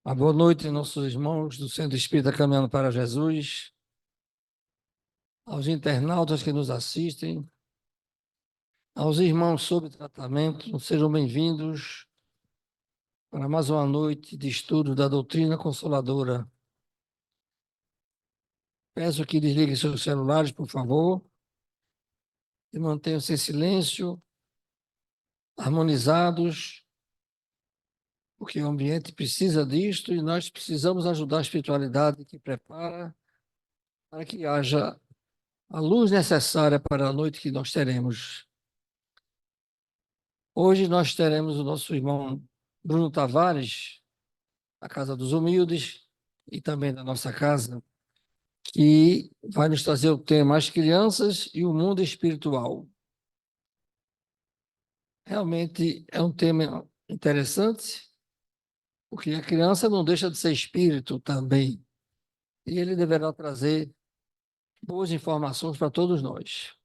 Uma boa noite, nossos irmãos do Centro Espírita Caminhando para Jesus, aos internautas que nos assistem, aos irmãos sob tratamento, sejam bem-vindos para mais uma noite de estudo da doutrina consoladora. Peço que desliguem seus celulares, por favor, e mantenham-se em silêncio, harmonizados, porque o ambiente precisa disto e nós precisamos ajudar a espiritualidade que prepara para que haja a luz necessária para a noite que nós teremos. Hoje nós teremos o nosso irmão Bruno Tavares, a Casa dos Humildes, e também da nossa casa, que vai nos trazer o tema As Crianças e o Mundo Espiritual. Realmente é um tema interessante, porque a criança não deixa de ser espírito também, e ele deverá trazer boas informações para todos nós.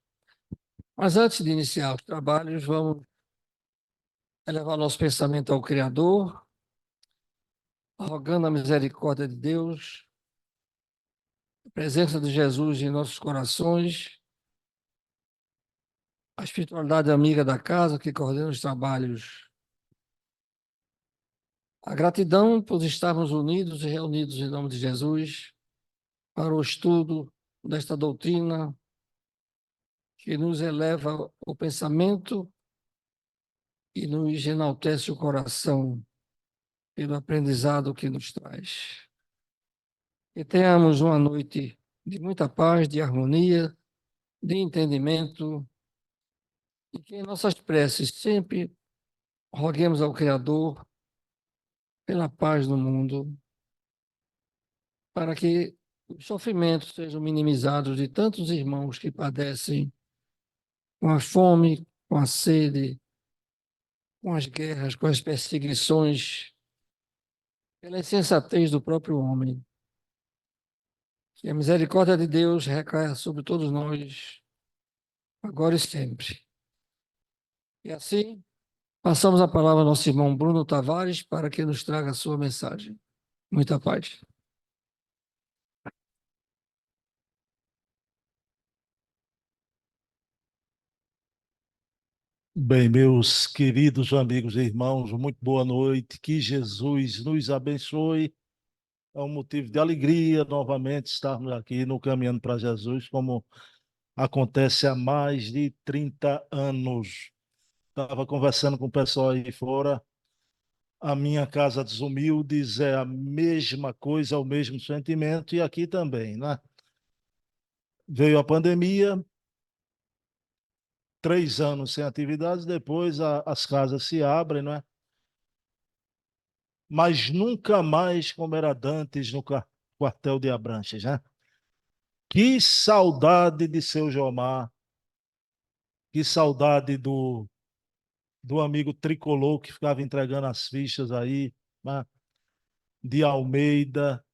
Mas antes de iniciar os trabalhos, vamos elevar nosso pensamento ao Criador, rogando a misericórdia de Deus, a presença de Jesus em nossos corações, a espiritualidade amiga da casa que coordena os trabalhos, a gratidão por estarmos unidos e reunidos em nome de Jesus para o estudo desta doutrina que nos eleva o pensamento e nos enaltece o coração pelo aprendizado que nos traz. Que tenhamos uma noite de muita paz, de harmonia, de entendimento, e que em nossas preces sempre roguemos ao Criador pela paz no mundo, para que os sofrimentos sejam minimizados de tantos irmãos que padecem com a fome, com a sede, com as guerras, com as perseguições, pela insensatez do próprio homem. Que a misericórdia de Deus recaia sobre todos nós, agora e sempre. E assim, passamos a palavra ao nosso irmão Bruno Tavares para que nos traga a sua mensagem. Muita paz. Bem, meus queridos amigos e irmãos, muito boa noite. Que Jesus nos abençoe. É um motivo de alegria novamente estarmos aqui no Caminhando para Jesus, como acontece há mais de 30 anos. Estava conversando com o pessoal aí fora. A minha casa dos humildes é a mesma coisa, o mesmo sentimento, e aqui também, né? Veio a pandemia, 3 anos sem atividades, depois as casas se abrem, não é? Mas nunca mais como era dantes no quartel de Abranches, né? Que saudade de seu Jomar, que saudade do amigo tricolor que ficava entregando as fichas aí, né? De Almeida,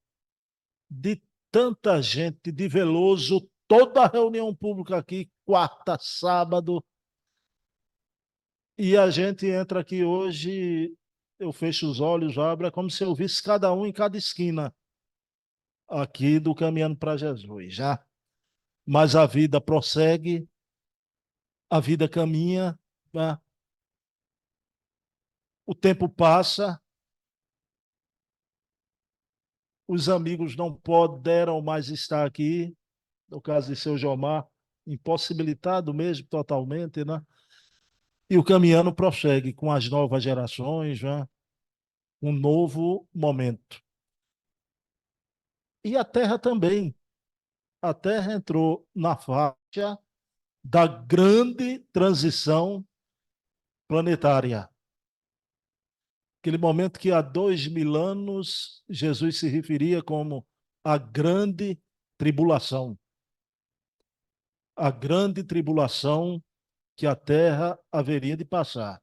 de tanta gente, de Veloso, toda a reunião pública aqui, quarta, sábado, e a gente entra aqui hoje, eu fecho os olhos, abro, é como se eu visse cada um em cada esquina aqui do Caminhando para Jesus, já. Mas a vida prossegue, a vida caminha, né? O tempo passa, os amigos não puderam mais estar aqui, no caso de seu Jomar, impossibilitado mesmo totalmente, né? E o caminhando prossegue com as novas gerações, né? Um novo momento. E a Terra também. A Terra entrou na faixa da grande transição planetária. Aquele momento que há 2000 anos Jesus se referia como a grande tribulação. A grande tribulação que a terra haveria de passar.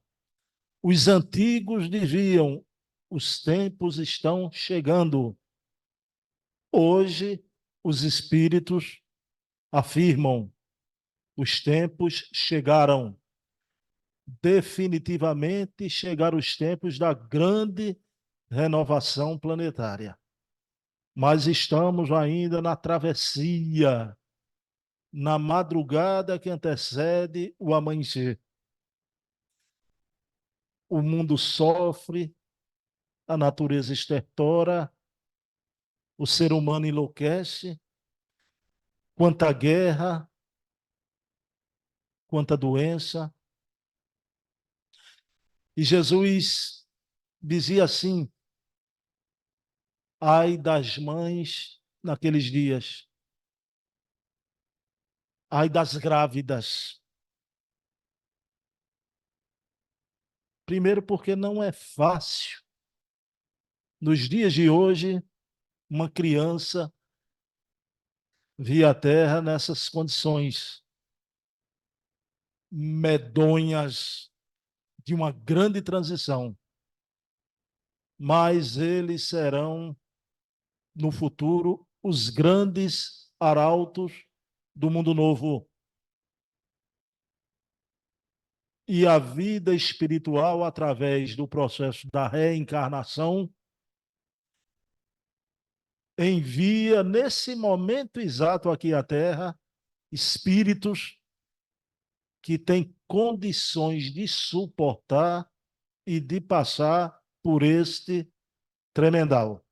Os antigos diziam: os tempos estão chegando. Hoje, os espíritos afirmam: os tempos chegaram. Definitivamente chegaram os tempos da grande renovação planetária. Mas estamos ainda na travessia, na madrugada que antecede o amanhecer. O mundo sofre, a natureza estertora, o ser humano enlouquece, quanta guerra, quanta doença. E Jesus dizia assim: ai das mães naqueles dias, ai das grávidas. Primeiro, porque não é fácil, nos dias de hoje, uma criança vir à Terra nessas condições medonhas de uma grande transição. Mas eles serão, no futuro, os grandes arautos do mundo novo. E a vida espiritual, através do processo da reencarnação, envia, nesse momento exato aqui à Terra, espíritos que têm condições de suportar e de passar por este tremendal.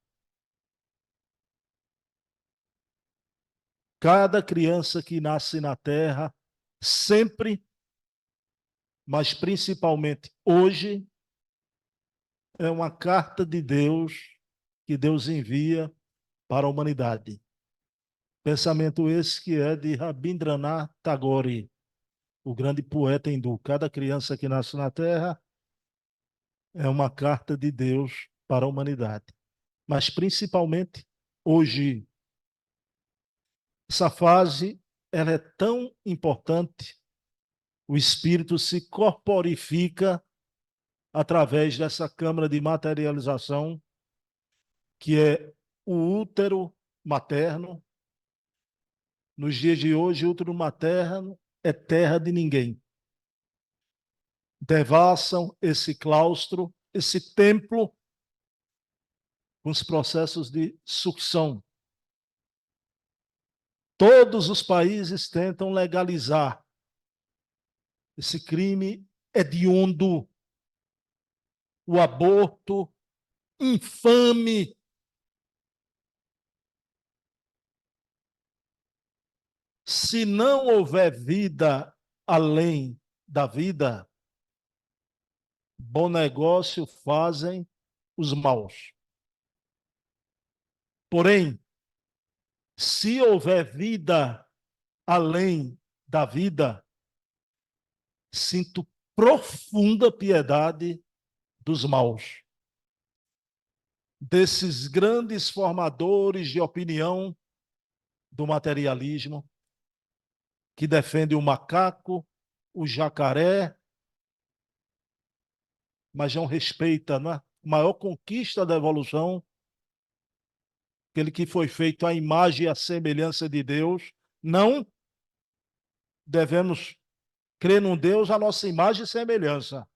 Cada criança que nasce na Terra, sempre, mas principalmente hoje, é uma carta de Deus que Deus envia para a humanidade. Pensamento esse que é de Rabindranath Tagore, o grande poeta hindu. Cada criança que nasce na Terra é uma carta de Deus para a humanidade. Mas principalmente hoje, essa fase ela é tão importante, o espírito se corporifica através dessa câmara de materialização, que é o útero materno. Nos dias de hoje, o útero materno é terra de ninguém. Devassam esse claustro, esse templo, com os processos de sucção. Todos os países tentam legalizar esse crime hediondo, o aborto infame. Se não houver vida além da vida, bom negócio fazem os maus. Porém, se houver vida além da vida, sinto profunda piedade dos maus, desses grandes formadores de opinião do materialismo, que defendem o macaco, o jacaré, mas não respeita, né, a maior conquista da evolução, aquele que foi feito à imagem e à semelhança de Deus. Não devemos crer num Deus à nossa imagem e semelhança,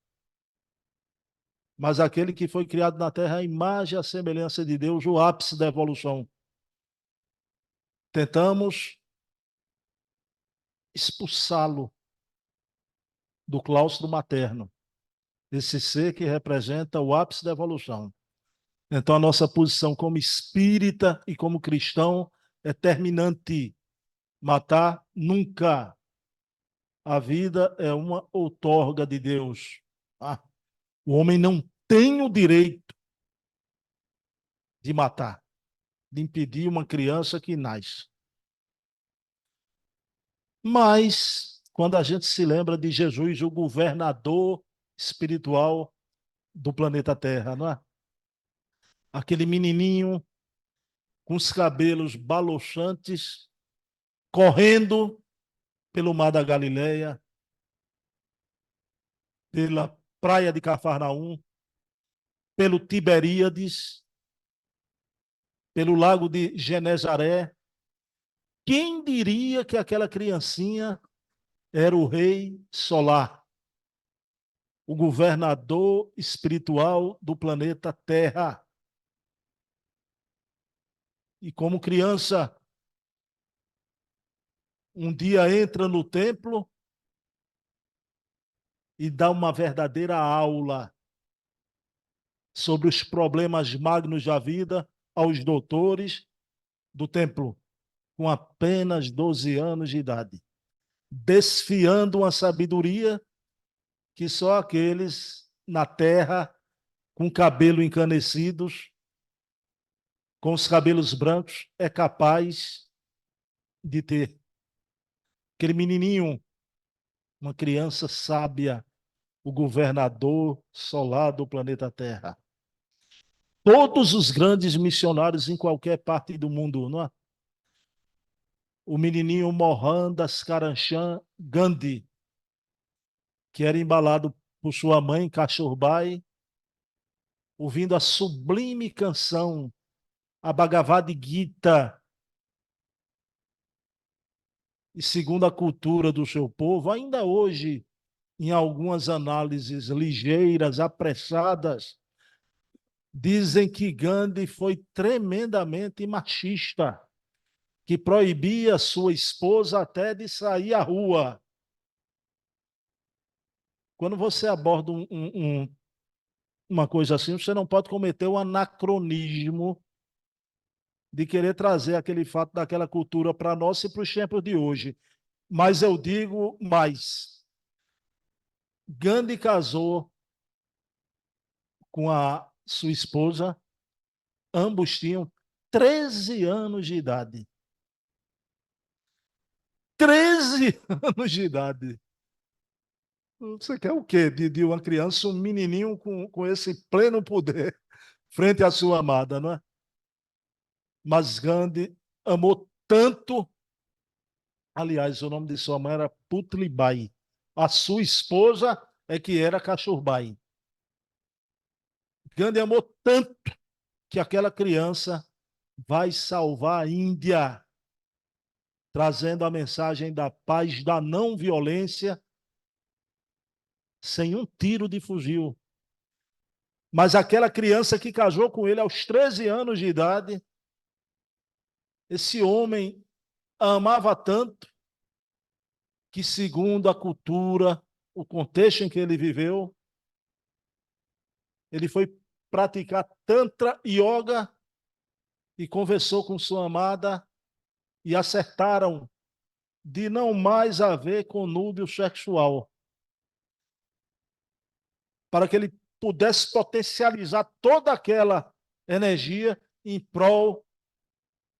mas aquele que foi criado na Terra à imagem e à semelhança de Deus, o ápice da evolução. Tentamos expulsá-lo do claustro materno, esse ser que representa o ápice da evolução. Então, a nossa posição como espírita e como cristão é terminante. Matar nunca. A vida é uma outorga de Deus. O homem não tem o direito de matar, de impedir uma criança que nasce. Mas, quando a gente se lembra de Jesus, o governador espiritual do planeta Terra, não é? Aquele menininho com os cabelos balochantes, correndo pelo mar da Galileia, pela praia de Cafarnaum, pelo Tiberíades, pelo lago de Genezaré. Quem diria que aquela criancinha era o rei solar, o governador espiritual do planeta Terra? E como criança, um dia entra no templo e dá uma verdadeira aula sobre os problemas magnos da vida aos doutores do templo, com apenas 12 anos de idade, desfiando uma sabedoria que só aqueles na terra com cabelo encanecidos, com os cabelos brancos, é capaz de ter. Aquele menininho, uma criança sábia, o governador solar do planeta Terra. Todos os grandes missionários em qualquer parte do mundo, não é? O menininho Mohandas Karamchand Gandhi, que era embalado por sua mãe, Kasturbai, ouvindo a sublime canção, a Bhagavad Gita, e segundo a cultura do seu povo, ainda hoje, em algumas análises ligeiras, apressadas, dizem que Gandhi foi tremendamente machista, que proibia sua esposa até de sair à rua. Quando você aborda uma coisa assim, você não pode cometer o anacronismo de querer trazer aquele fato daquela cultura para nós e para os tempos de hoje. Mas eu digo mais. Gandhi casou com a sua esposa, ambos tinham 13 anos de idade. 13 anos de idade. Você quer o quê de uma criança, um menininho com esse pleno poder frente à sua amada, não é? Mas Gandhi amou tanto. Aliás, o nome de sua mãe era Putlibai. A sua esposa é que era Kasturbai. Gandhi amou tanto que aquela criança vai salvar a Índia, trazendo a mensagem da paz, da não violência, sem um tiro de fuzil. Mas aquela criança que casou com ele aos 13 anos de idade, esse homem a amava tanto que, segundo a cultura, o contexto em que ele viveu, ele foi praticar Tantra Yoga e conversou com sua amada e acertaram de não mais haver conúbio sexual, para que ele pudesse potencializar toda aquela energia em prol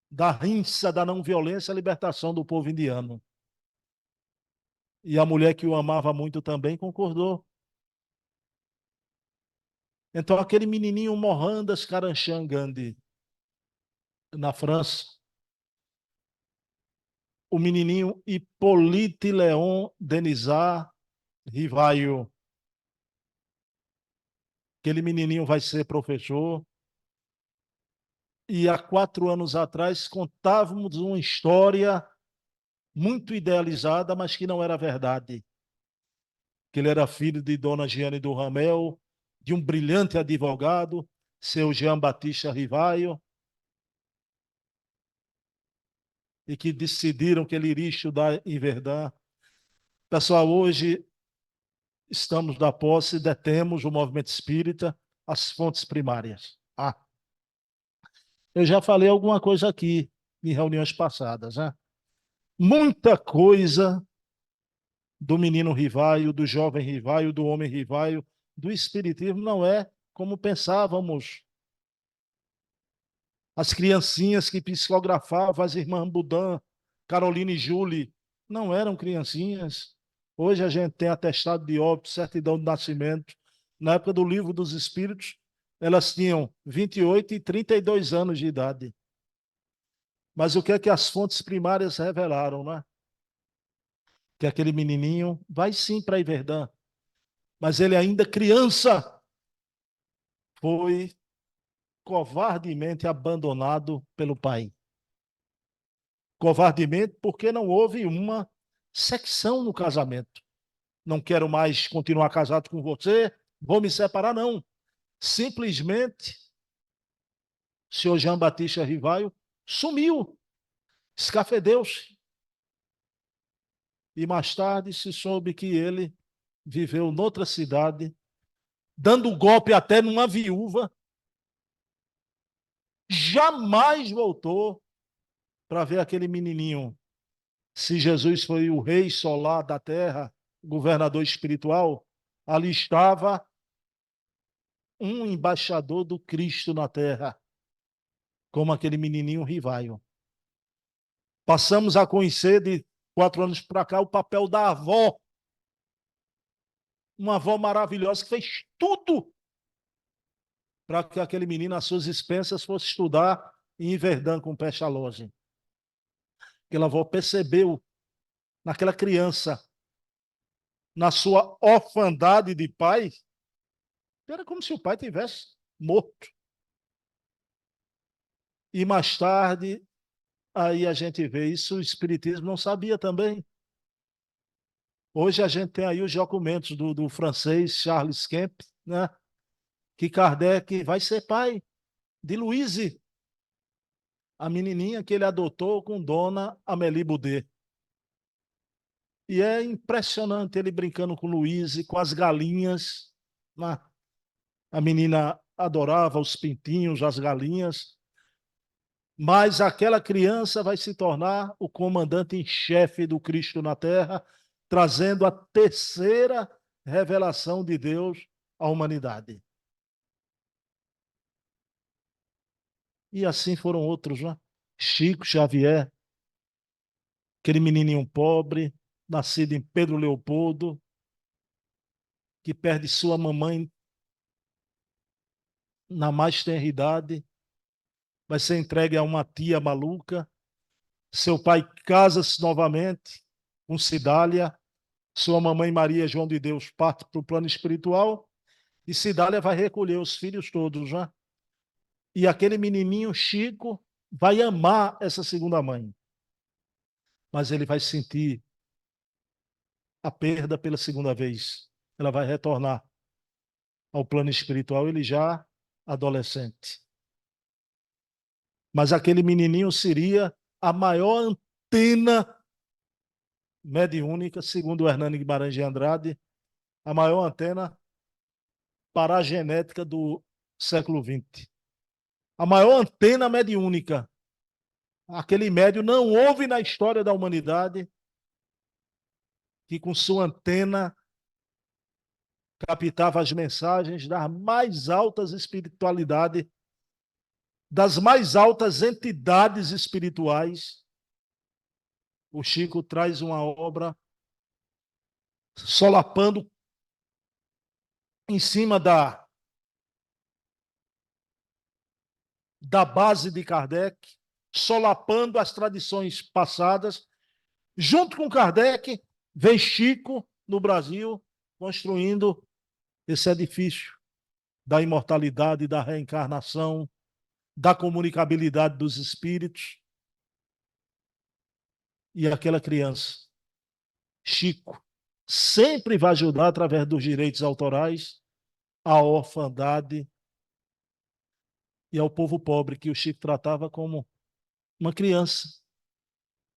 da rinça, da não violência, a libertação do povo indiano. E a mulher que o amava muito também concordou. Então, aquele menininho Mohandas Karamchand Gandhi, na França, o menininho Hippolyte Léon Denisard Rivaio, aquele menininho vai ser professor. E há 4 anos atrás contávamos uma história muito idealizada, mas que não era verdade. Que ele era filho de Dona Giane do Ramel, de um brilhante advogado, seu Jean Batista Rivaio, e que decidiram que ele iria estudar em Verdun. Pessoal, hoje estamos da posse, detemos o movimento espírita, as fontes primárias. Eu já falei alguma coisa aqui em reuniões passadas, né? Muita coisa do menino Rivaio, do jovem Rivaio, do homem Rivaio, do espiritismo não é como pensávamos. As criancinhas que psicografavam, as irmãs Budan, Carolina e Julie, não eram criancinhas. Hoje a gente tem atestado de óbito, certidão de nascimento. Na época do Livro dos Espíritos, elas tinham 28 e 32 anos de idade. Mas o que é que as fontes primárias revelaram, né? Que aquele menininho vai sim para Iverdã, mas ele ainda criança foi covardemente abandonado pelo pai. Covardemente porque não houve uma secção no casamento. Não quero mais continuar casado com você, vou me separar, não. Simplesmente, o senhor Jean Batista Rivaio sumiu, escafedeu-se. E mais tarde se soube que ele viveu noutra cidade, dando golpe até numa viúva, jamais voltou para ver aquele menininho. Se Jesus foi o rei solar da terra, governador espiritual, ali estava um embaixador do Cristo na terra, como aquele menininho Rivaio. Passamos a conhecer de 4 anos para cá o papel da avó, uma avó maravilhosa que fez tudo para que aquele menino, às suas expensas, fosse estudar em Verdun com Pestalozzi. Aquela avó percebeu naquela criança, na sua orfandade de pai, era como se o pai tivesse morto. E mais tarde, aí a gente vê isso, o Espiritismo não sabia também. Hoje a gente tem aí os documentos do francês Charles Kemp, né? Que Kardec vai ser pai de Louise, a menininha que ele adotou com Dona Amélie Boudet. E é impressionante ele brincando com Louise, com as galinhas, né? A menina adorava os pintinhos, as galinhas, mas aquela criança vai se tornar o comandante em chefe do Cristo na Terra, trazendo a terceira revelação de Deus à humanidade. E assim foram outros, né? Chico Xavier, aquele menininho pobre, nascido em Pedro Leopoldo, que perde sua mamãe na mais tenra idade, vai ser entregue a uma tia maluca. Seu pai casa-se novamente com Cidália. Sua mamãe Maria João de Deus parte para o plano espiritual e Cidália vai recolher os filhos todos, né? E aquele menininho Chico vai amar essa segunda mãe, mas ele vai sentir a perda pela segunda vez. Ela vai retornar ao plano espiritual, ele já adolescente. Mas aquele menininho seria a maior antena mediúnica, segundo o Hernani Guimarães de Andrade, a maior antena paragenética do século XX. A maior antena mediúnica. Aquele médio não houve na história da humanidade que com sua antena captava as mensagens das mais altas espiritualidades, das mais altas entidades espirituais. O Chico traz uma obra solapando em cima da base de Kardec, solapando as tradições passadas. Junto com Kardec, vem Chico no Brasil, construindo esse edifício da imortalidade, da reencarnação, da comunicabilidade dos espíritos. E aquela criança, Chico, sempre vai ajudar, através dos direitos autorais, a orfandade e ao povo pobre, que o Chico tratava como uma criança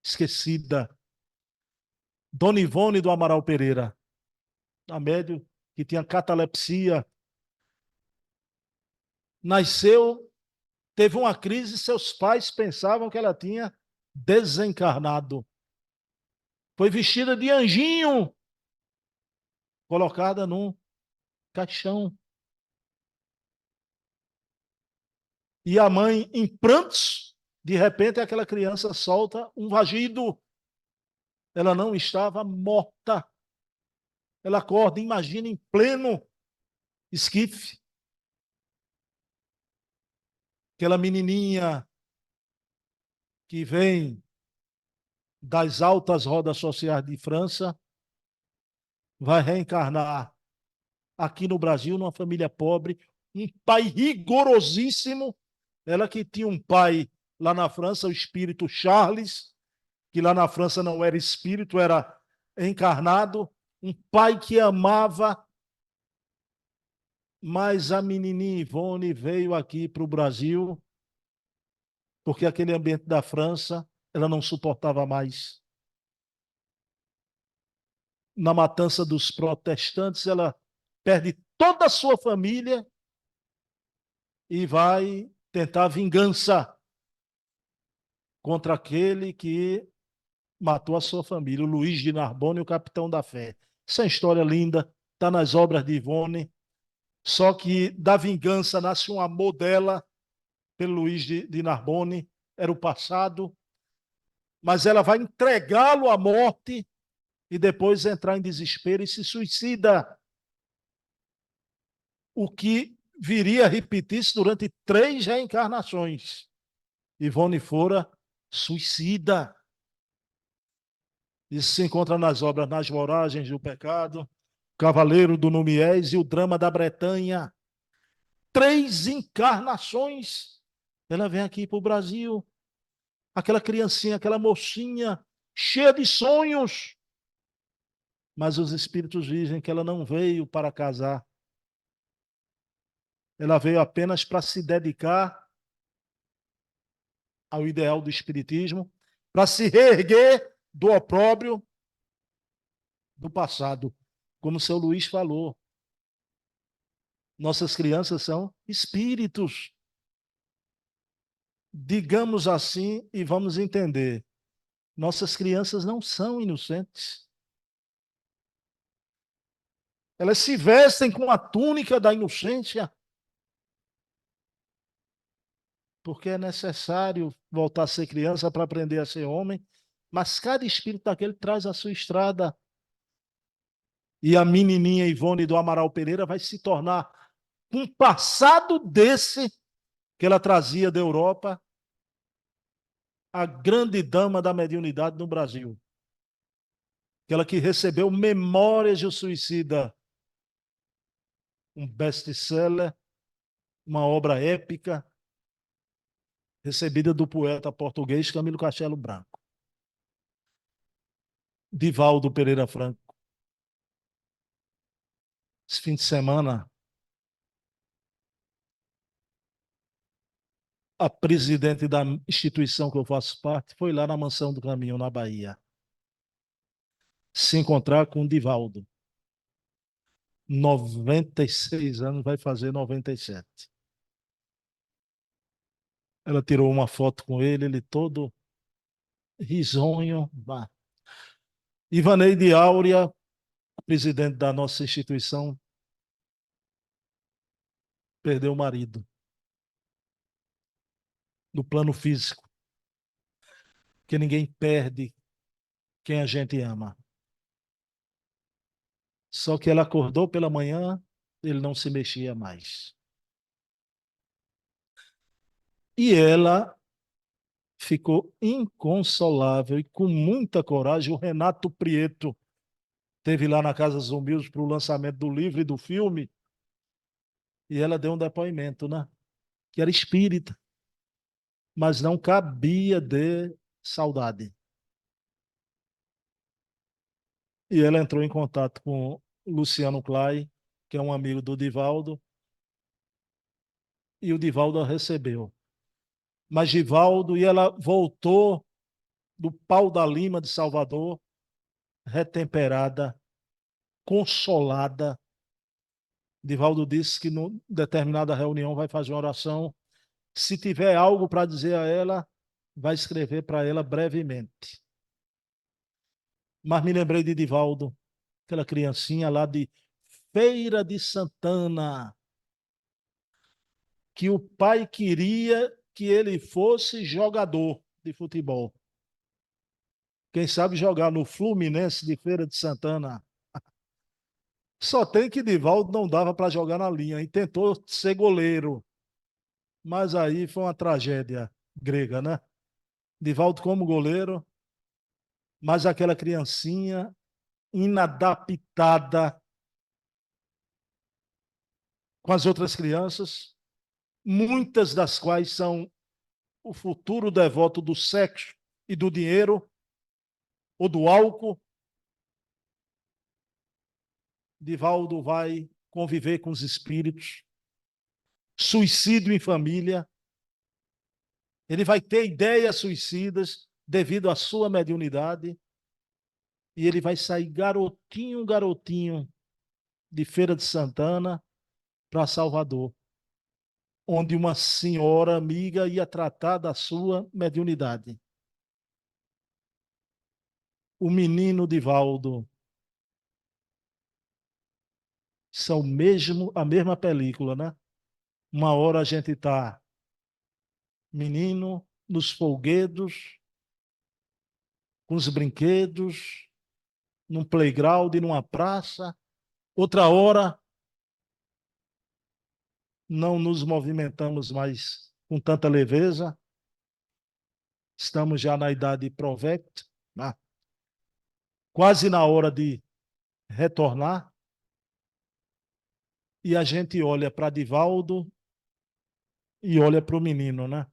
esquecida. Dona Ivone do Amaral Pereira, a médium que tinha catalepsia, nasceu, teve uma crise, seus pais pensavam que ela tinha desencarnado. Foi vestida de anjinho, colocada num caixão. E a mãe, em prantos, de repente aquela criança solta um vagido. Ela não estava morta. Ela acorda, imagina, em pleno esquife. Aquela menininha que vem das altas rodas sociais de França, vai reencarnar aqui no Brasil, numa família pobre, um pai rigorosíssimo. Ela que tinha um pai lá na França, o espírito Charles, que lá na França não era espírito, era encarnado, um pai que amava, mas a menininha Ivone veio aqui para o Brasil porque aquele ambiente da França, ela não suportava mais. Na matança dos protestantes, ela perde toda a sua família e vai tentar vingança contra aquele que matou a sua família, o Luís de Narbonne, o capitão da fé. Essa é uma história linda, está nas obras de Ivone. Só que da vingança nasce um amor dela pelo Luís de Narbonne, era o passado, mas ela vai entregá-lo à morte e depois entrar em desespero e se suicida. O que viria a repetir-se durante 3 reencarnações. Ivone fora suicida. Isso se encontra nas obras Nas Voragens do Pecado, Cavaleiro do Numies e o Drama da Bretanha. 3 encarnações. Ela vem aqui para o Brasil. Aquela criancinha, aquela mocinha, cheia de sonhos. Mas os espíritos dizem que ela não veio para casar. Ela veio apenas para se dedicar ao ideal do espiritismo, para se reerguer do opróbrio do passado. Como o seu Luís falou, nossas crianças são espíritos. Digamos assim e vamos entender. Nossas crianças não são inocentes. Elas se vestem com a túnica da inocência, porque é necessário voltar a ser criança para aprender a ser homem, mas cada espírito daquele traz a sua estrada. E a menininha Ivone do Amaral Pereira vai se tornar um passado desse que ela trazia da Europa, a grande dama da mediunidade no Brasil. Aquela que recebeu Memórias do Suicida, um best-seller, uma obra épica, recebida do poeta português Camilo Castelo Branco. Divaldo Pereira Franco. Esse fim de semana, a presidente da instituição que eu faço parte foi lá na Mansão do Caminho, na Bahia, se encontrar com o Divaldo. 96 anos, vai fazer 97. Ela tirou uma foto com ele todo risonho. Ivaneide Áurea, presidente da nossa instituição, perdeu o marido no plano físico, que ninguém perde quem a gente ama. Só que ela acordou pela manhã, ele não se mexia mais. E ela ficou inconsolável e com muita coragem. O Renato Prieto esteve lá na Casa Zumbis para o lançamento do livro e do filme, e ela deu um depoimento, né? Que era espírita, mas não cabia de saudade. E ela entrou em contato com o Luciano Clay, que é um amigo do Divaldo, e o Divaldo a recebeu. Mas Divaldo, e ela voltou do Pau da Lima de Salvador, retemperada, consolada. Divaldo disse que em determinada reunião vai fazer uma oração. Se tiver algo para dizer a ela, vai escrever para ela brevemente. Mas me lembrei de Divaldo, aquela criancinha lá de Feira de Santana, que o pai queria que ele fosse jogador de futebol. Quem sabe jogar no Fluminense de Feira de Santana. Só tem que Divaldo não dava para jogar na linha e tentou ser goleiro. Mas aí foi uma tragédia grega, né? Divaldo como goleiro, mas aquela criancinha inadaptada com as outras crianças, muitas das quais são o futuro devoto do sexo e do dinheiro, ou do álcool. Divaldo vai conviver com os espíritos, suicídio em família, Ele vai ter ideias suicidas devido à sua mediunidade. E ele vai sair garotinho, garotinho, de Feira de Santana para Salvador, onde uma senhora amiga ia tratar da sua mediunidade. O menino Divaldo. São mesmo a mesma película, né? Uma hora a gente está menino, nos folguedos, com os brinquedos, num playground, numa praça. Outra hora, não nos movimentamos mais com tanta leveza. Estamos já na idade provecta, né? Quase na hora de retornar. E a gente olha para Divaldo e olha para o menino, né?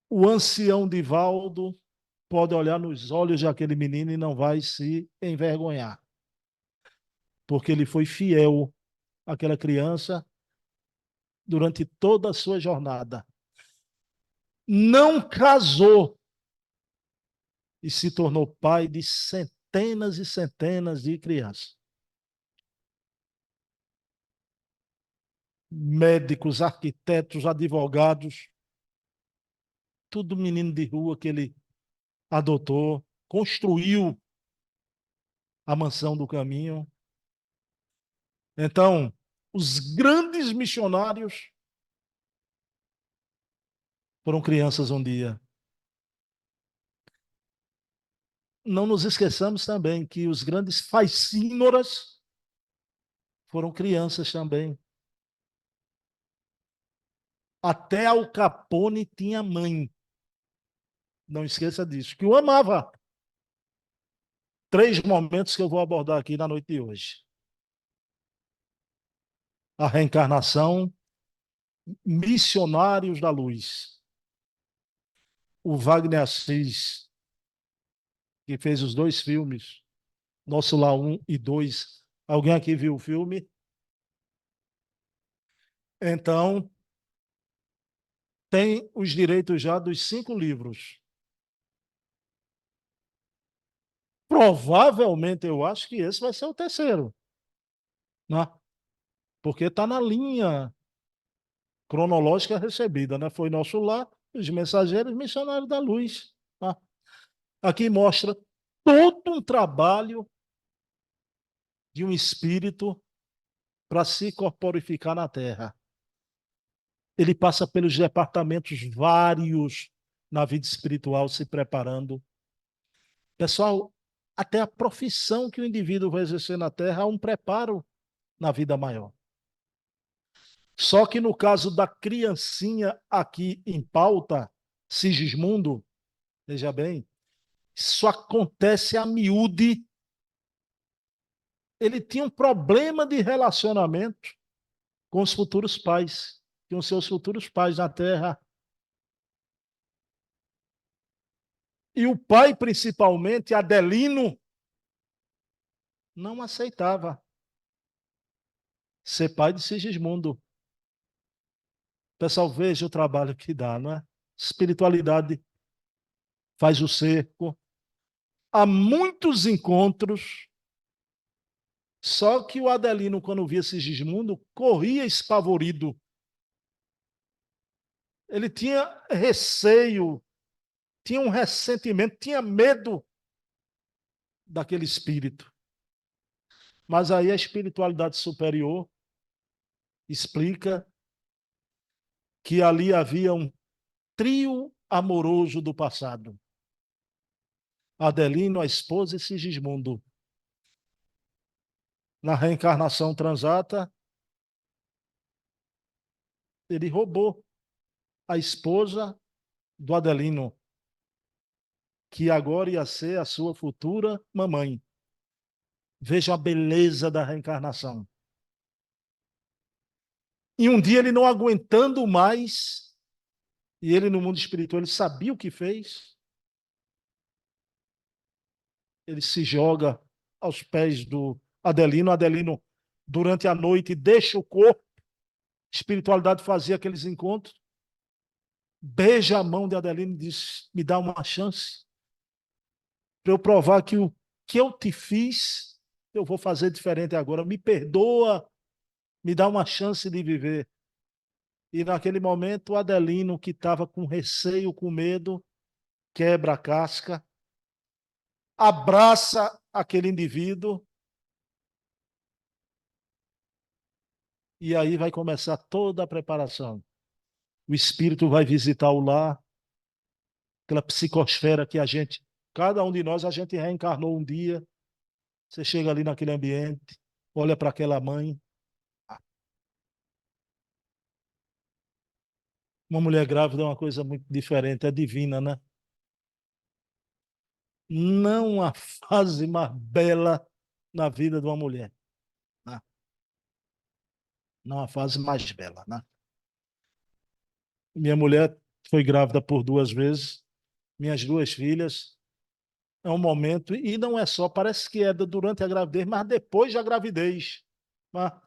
O ancião Divaldo pode olhar nos olhos daquele menino e não vai se envergonhar, porque ele foi fiel àquela criança durante toda a sua jornada. Não casou e se tornou pai de centenas e centenas de crianças. Médicos, arquitetos, advogados, tudo menino de rua que ele adotou, construiu a mansão do caminho. Então, os grandes missionários foram crianças um dia. Não nos esqueçamos também que os grandes facínoras foram crianças também. Até Al Capone tinha mãe. Não esqueça disso, que o amava. 3 momentos que eu vou abordar aqui na noite de hoje. A reencarnação, missionários da luz. O Wagner Assis, que fez os 2 filmes, Nosso Lar 1 e 2. Alguém aqui viu o filme? Então, tem os direitos já dos 5 livros. Provavelmente, eu acho que esse vai ser o terceiro, né? Porque está na linha cronológica recebida, né? Foi Nosso Lar, os Mensageiros Missionários da Luz. Tá? Aqui mostra todo um trabalho de um espírito para se corporificar na Terra. Ele passa pelos departamentos vários na vida espiritual, se preparando. Pessoal, até a profissão que o indivíduo vai exercer na Terra há um preparo na vida maior. Só que no caso da criancinha aqui em pauta, Sigismundo, veja bem, isso acontece a miúde. Ele tinha um problema de relacionamento com os futuros pais, com os seus futuros pais na Terra. E o pai, principalmente, Adelino, não aceitava ser pai de Sigismundo. Pessoal, veja o trabalho que dá, não é? Espiritualidade faz o cerco. Há muitos encontros, só que o Adelino, quando via Sigismundo, corria espavorido. Ele tinha receio, tinha um ressentimento, tinha medo daquele espírito. Mas aí a espiritualidade superior explica que ali havia um trio amoroso do passado. Adelino, a esposa, e Sigismundo. Na reencarnação transata, ele roubou a esposa do Adelino, que agora ia ser a sua futura mamãe. Veja a beleza da reencarnação. E um dia ele não aguentando mais, e ele no mundo espiritual, ele sabia o que fez, ele se joga aos pés do Adelino. Adelino, durante a noite, deixa o corpo. A espiritualidade fazia aqueles encontros. beija a mão de Adelino e diz: me dá uma chance para eu provar que o que eu te fiz, eu vou fazer diferente agora. Me perdoa, me dá uma chance de viver. E naquele momento, o Adelino, que estava com receio, com medo, quebra a casca, abraça aquele indivíduo, e aí vai começar toda a preparação. O espírito vai visitar o lar, aquela psicosfera que cada um de nós, a gente reencarnou um dia. Você chega ali naquele ambiente, olha para aquela mãe. Uma mulher grávida é uma coisa muito diferente, é divina, né? Não há fase mais bela na vida de uma mulher, né? Não há fase mais bela, né? Minha mulher foi grávida por 2 vezes, minhas 2 filhas. É um momento, e não é só, parece que é durante a gravidez, mas depois da gravidez. Né? A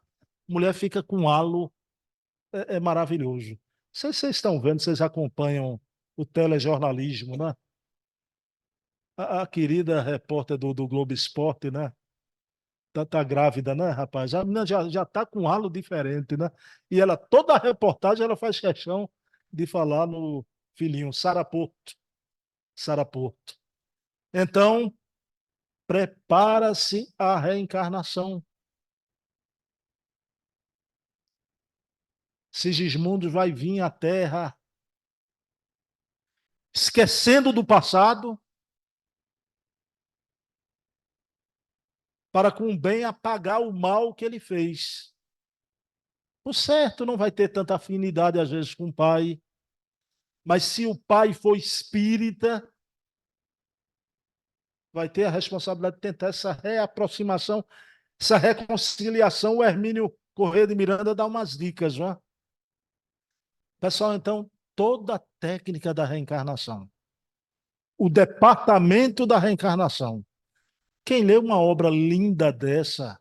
mulher fica com halo, é maravilhoso. Vocês estão vendo, vocês acompanham o telejornalismo, né? A querida repórter do Globo Esporte, né? Tá grávida, né, rapaz? A menina já tá com um halo diferente, né? E ela, toda a reportagem, ela faz questão de falar no filhinho, Sara Porto. Sara Porto. Então, prepara-se a reencarnação. Sigismundo vai vir à Terra esquecendo do passado para com o bem apagar o mal que ele fez. O certo não vai ter tanta afinidade às vezes com o pai, mas se o pai for espírita, vai ter a responsabilidade de tentar essa reaproximação, essa reconciliação. O Hermínio Corrêa de Miranda dá umas dicas, não é? Pessoal, então, toda a técnica da reencarnação, o departamento da reencarnação. Quem lê uma obra linda dessa,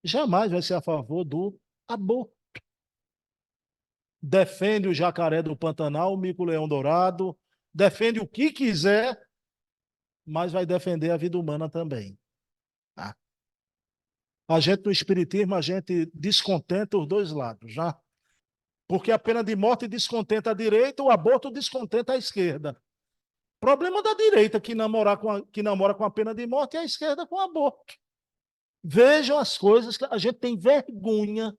jamais vai ser a favor do aborto. Defende o jacaré do Pantanal, o mico-leão dourado, defende o que quiser, mas vai defender a vida humana também. Tá? A gente, no Espiritismo, a gente descontenta os dois lados, já. Porque a pena de morte descontenta a direita, o aborto descontenta a esquerda. Problema da direita que namora com a pena de morte e a esquerda com o aborto. Vejam as coisas que a gente tem vergonha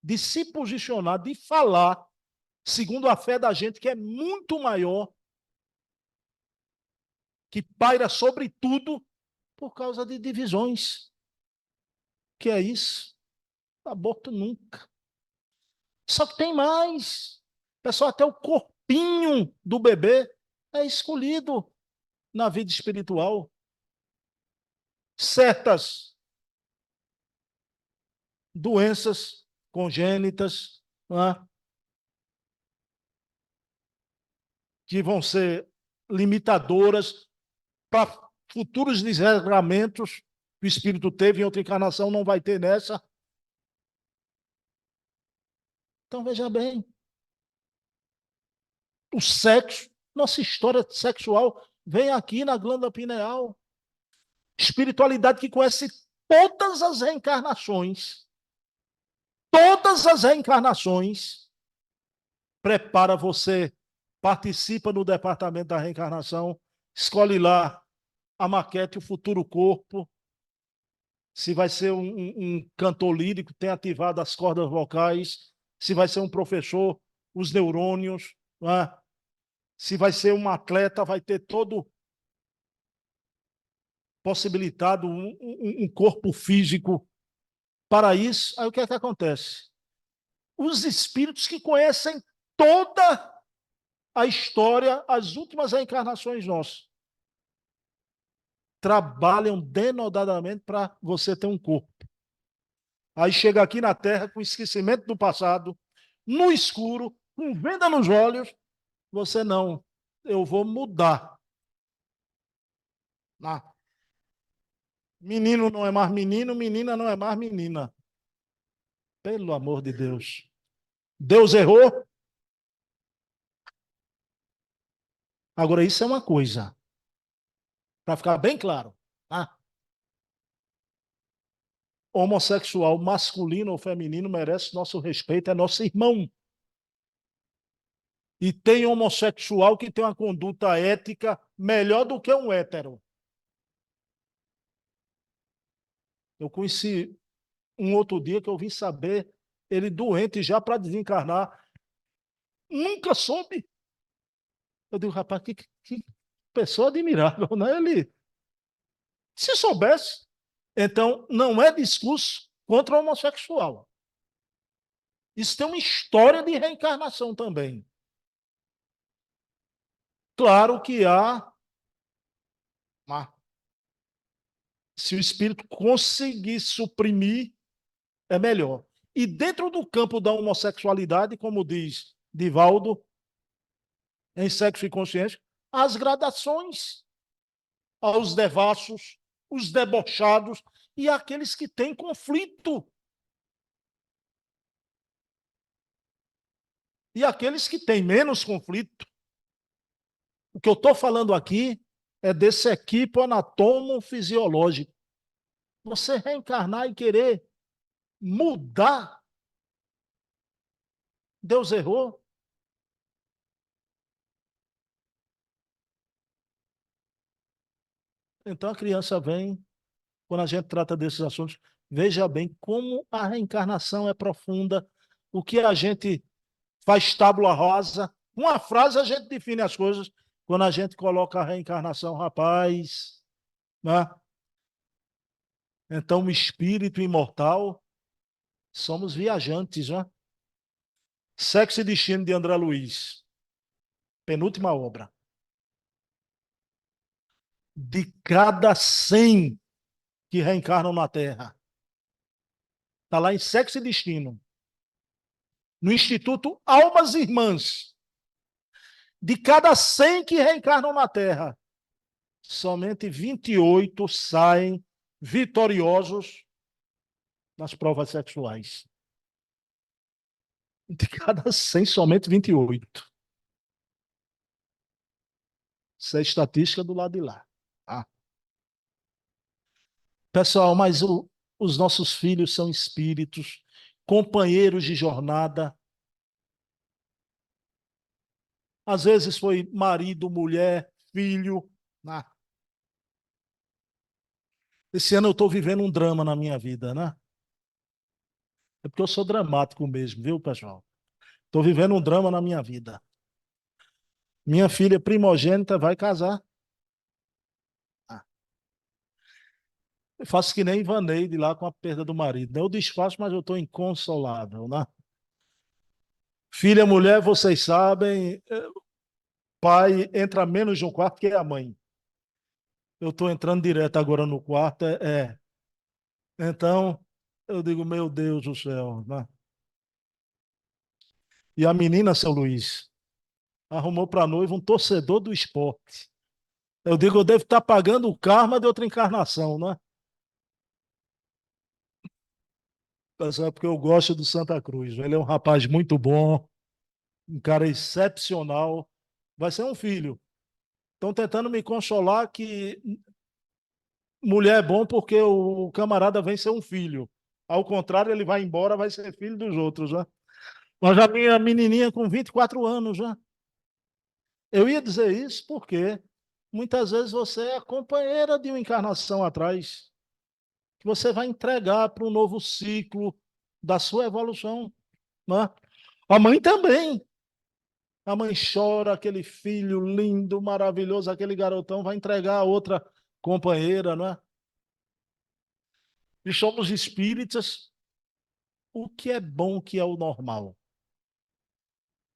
de se posicionar, de falar, segundo a fé da gente, que é muito maior, que paira sobre tudo, por causa de divisões. Que é isso? Aborto nunca. Só que tem mais. Pessoal, até o corpinho do bebê é escolhido na vida espiritual. Certas doenças congênitas, né, que vão ser limitadoras para futuros desregramentos que o espírito teve em outra encarnação, não vai ter nessa. Então, veja bem, o sexo, nossa história sexual vem aqui na glândula pineal. Espiritualidade que conhece todas as reencarnações, prepara você, participa no departamento da reencarnação, escolhe lá a maquete, o futuro corpo, se vai ser um cantor lírico, tem ativado as cordas vocais, se vai ser um professor, os neurônios, né? Se vai ser um atleta, vai ter todo possibilitado um corpo físico para isso. Aí o que é que acontece? Os espíritos que conhecem toda a história, as últimas reencarnações nossas, trabalham denodadamente para você ter um corpo. Aí chega aqui na Terra com esquecimento do passado, no escuro, com venda nos olhos, você não, eu vou mudar. Ah, menino não é mais menino, menina não é mais menina. Pelo amor de Deus. Deus errou? Agora, isso é uma coisa, para ficar bem claro, tá? Homossexual, masculino ou feminino, merece nosso respeito, é nosso irmão. E tem homossexual que tem uma conduta ética melhor do que um hétero. Eu conheci um outro dia que eu vim saber, ele doente já para desencarnar. Nunca soube. Eu digo, rapaz, que pessoa admirável, né? Ele, se soubesse. Então, não é discurso contra o homossexual. Isso tem uma história de reencarnação também. Claro que há, se o espírito conseguir suprimir, é melhor. E dentro do campo da homossexualidade, como diz Divaldo, em Sexo e Consciência, as gradações aos devassos, os debochados e aqueles que têm conflito. E aqueles que têm menos conflito. O que eu estou falando aqui é desse equipo anatomo-fisiológico. Você reencarnar e querer mudar, Deus errou. Então a criança vem, quando a gente trata desses assuntos, veja bem como a reencarnação é profunda, o que a gente faz tábula rasa. Uma frase a gente define as coisas. Quando a gente coloca a reencarnação, rapaz, né? Então o espírito imortal, somos viajantes, né? Sexo e Destino de André Luiz, penúltima obra. De cada 100 que reencarnam na Terra, está lá em Sexo e Destino, no Instituto Almas Irmãs, de cada 100 que reencarnam na Terra, somente 28 saem vitoriosos nas provas sexuais. De cada 100, somente 28. Isso é estatística do lado de lá. Ah. Pessoal, mas os nossos filhos são espíritos, companheiros de jornada. Às vezes foi marido, mulher, filho. Ah. Esse ano eu estou vivendo um drama na minha vida, né? É porque eu sou dramático mesmo, viu, pessoal? Estou vivendo um drama na minha vida. Minha filha primogênita vai casar. Ah. Eu faço que nem Ivaneide lá com a perda do marido. Eu desfaço, mas eu estou inconsolável, né? Filha, mulher, vocês sabem, pai entra menos de um quarto que a mãe. Eu estou entrando direto agora no quarto. Então, eu digo, meu Deus do céu, né? E a menina, seu Luiz, arrumou para a noiva um torcedor do esporte. Eu digo, eu devo estar pagando o karma de outra encarnação, né? Pessoal, porque eu gosto do Santa Cruz. Ele é um rapaz muito bom, um cara excepcional. Vai ser um filho. Estão tentando me consolar que mulher é bom porque o camarada vem ser um filho. Ao contrário, ele vai embora, vai ser filho dos outros, né? Mas a minha menininha com 24 anos, né? Eu ia dizer isso porque muitas vezes você é a companheira de uma encarnação atrás, que você vai entregar para um novo ciclo da sua evolução, né? A mãe também. A mãe chora, aquele filho lindo, maravilhoso, aquele garotão vai entregar a outra companheira, não é? E somos espíritas, o que é bom, o que é o normal.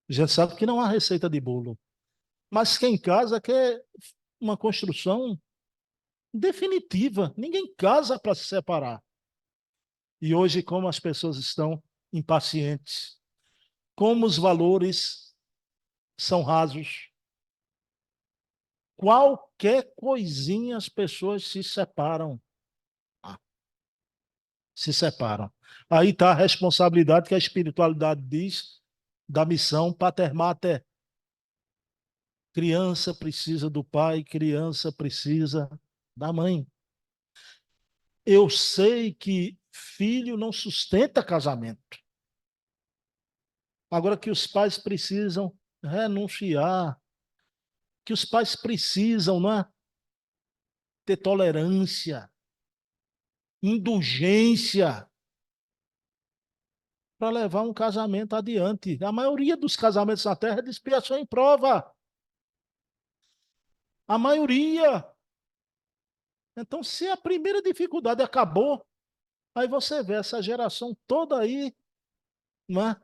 A gente sabe que não há receita de bolo. Mas quem casa quer uma construção definitiva. Ninguém casa para se separar. E hoje, como as pessoas estão impacientes, como os valores são rasos, qualquer coisinha as pessoas se separam. Se separam. Aí está a responsabilidade que a espiritualidade diz da missão Pater Mater, Criança precisa do pai, criança precisa da mãe. Eu sei que filho não sustenta casamento. Agora que os pais precisam renunciar, que os pais precisam, não é, ter tolerância, indulgência para levar um casamento adiante. A maioria dos casamentos na Terra é de expiação em prova. A maioria. Então, se a primeira dificuldade acabou, aí você vê essa geração toda aí, né?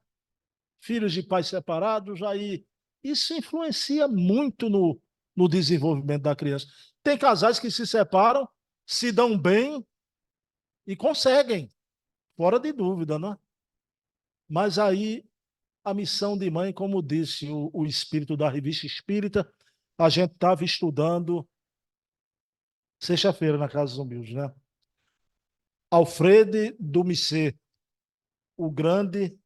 Filhos de pais separados, aí isso influencia muito no desenvolvimento da criança. Tem casais que se separam, se dão bem e conseguem, fora de dúvida, né? Mas aí a missão de mãe, como disse o espírito da Revista Espírita, a gente estava estudando sexta-feira na Casa dos Humildes, né? Alfred Dumisset, o grande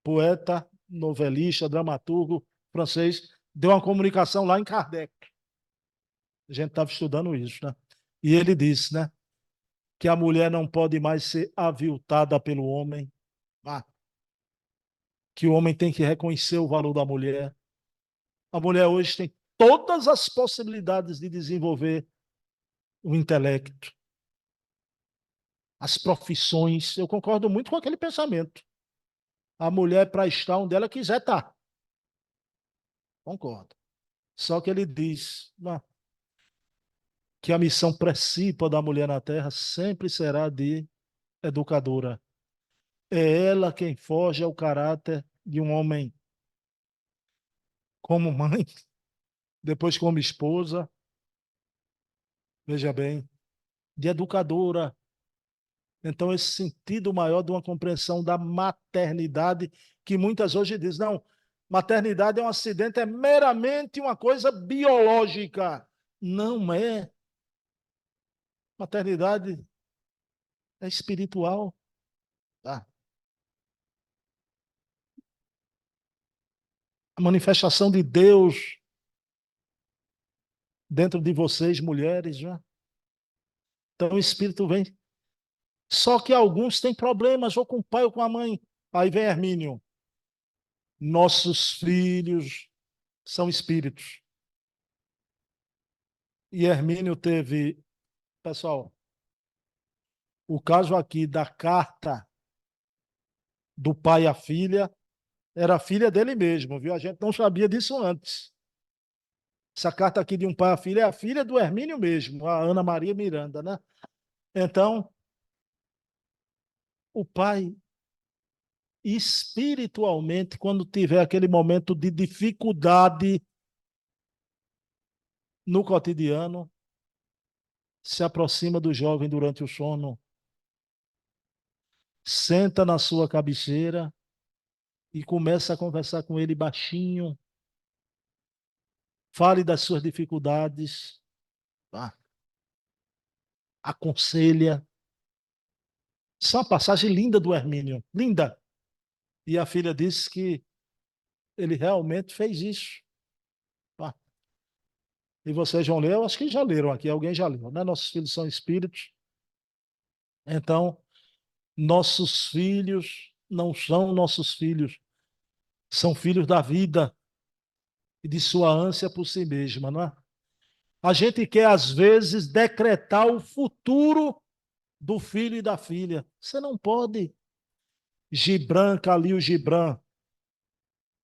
poeta, novelista, dramaturgo francês, deu uma comunicação lá em Kardec. A gente estava estudando isso, né? E ele disse, né, que a mulher não pode mais ser aviltada pelo homem, ah, que o homem tem que reconhecer o valor da mulher. A mulher hoje tem todas as possibilidades de desenvolver o intelecto, as profissões. Eu concordo muito com aquele pensamento. A mulher, para estar onde ela quiser estar. Concordo. Só que ele diz que a missão principal da mulher na Terra sempre será de educadora. É ela quem forja o caráter de um homem como mãe, depois como esposa, veja bem, de educadora. Então, esse sentido maior de uma compreensão da maternidade, que muitas hoje dizem, não, maternidade é um acidente, é meramente uma coisa biológica. Não é. Maternidade é espiritual. Tá? A manifestação de Deus dentro de vocês, mulheres. Né? Então, o Espírito vem. Só que alguns têm problemas, ou com o pai ou com a mãe. Aí vem Hermínio. Nossos filhos são espíritos. E Hermínio teve, pessoal, o caso aqui da carta do pai à filha, era a filha dele mesmo, viu? A gente não sabia disso antes. Essa carta aqui de um pai à filha é a filha do Hermínio mesmo, a Ana Maria Miranda, né? Então, o pai, espiritualmente, quando tiver aquele momento de dificuldade no cotidiano, se aproxima do jovem durante o sono, senta na sua cabeceira e começa a conversar com ele baixinho, fale das suas dificuldades, tá? Aconselha. Isso é uma passagem linda do Hermínio, linda. E a filha disse que ele realmente fez isso. Tá? E vocês vão ler, eu acho que já leram aqui, alguém já leu, né? Nossos filhos são espíritos. Então, nossos filhos não são nossos filhos, são filhos da vida e de sua ânsia por si mesma, não é? A gente quer, às vezes, decretar o futuro do filho e da filha. Você não pode. Gibran, Khalil Gibran,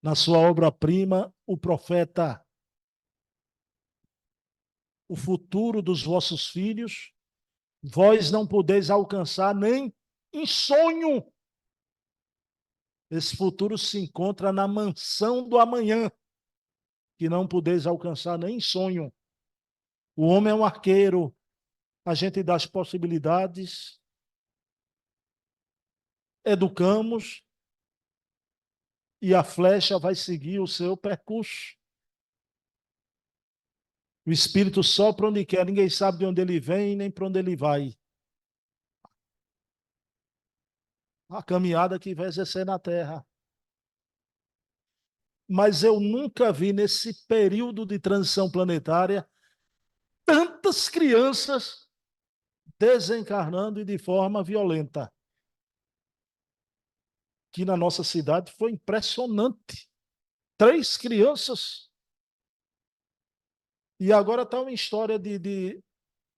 na sua obra-prima, O Profeta, o futuro dos vossos filhos, vós não podeis alcançar nem em sonho. Esse futuro se encontra na mansão do amanhã, que não podeis alcançar nem em sonho. O homem é um arqueiro, a gente dá as possibilidades, educamos e a flecha vai seguir o seu percurso. O espírito sopra onde quer, ninguém sabe de onde ele vem nem para onde ele vai. A caminhada que vai exercer na terra. mas eu nunca vi nesse período de transição planetária tantas crianças desencarnando e de forma violenta, que na nossa cidade foi impressionante. 3 crianças. E agora está uma história de